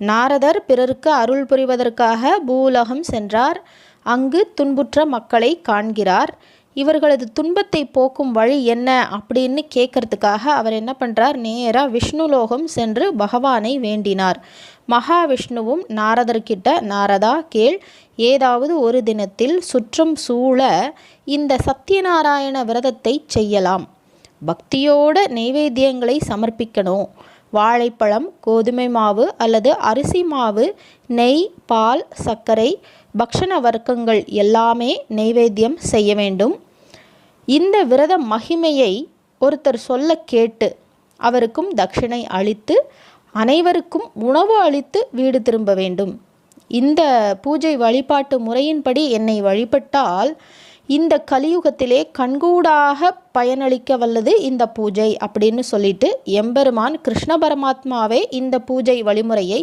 நாரதர் பிறருக்கு அருள் புரிவதற்காக பூலோகம் சென்றார். அங்கு துன்புற்ற மக்களை காண்கிறார். இவர்களது துன்பத்தை போக்கும் வழி என்ன அப்படின்னு கேட்கறதுக்காக அவர் என்ன பண்ணுறார், நேராக விஷ்ணுலோகம் சென்று பகவானை வேண்டினார். மகாவிஷ்ணுவும் நாரதர்கிட்ட, நாரதா கேள், ஏதாவது ஒரு தினத்தில் சுற்றம் சூழ இந்த சத்தியநாராயண விரதத்தை செய்யலாம். பக்தியோட நெய்வேத்தியங்களை சமர்ப்பிக்கணும். வாழைப்பழம், கோதுமை மாவு அல்லது அரிசி மாவு, நெய், பால், சர்க்கரை, பக்ஷண வர்க்கங்கள் எல்லாமே நெய்வேத்தியம் செய்ய வேண்டும். இந்த விரத மகிமையை ஒருத்தர் சொல்ல கேட்டு அவருக்கும் தட்சிணை அளித்து அனைவருக்கும் உணவு அளித்து வீடு திரும்ப வேண்டும். இந்த பூஜை வழிபாட்டு முறையின்படி என்னை வழிபட்டால் இந்த கலியுகத்திலே கண்கூடாக பயனளிக்க வல்லது இந்த பூஜை அப்படின்னு சொல்லிட்டு எம்பெருமான் கிருஷ்ண பரமாத்மாவே இந்த பூஜை வழிமுறையை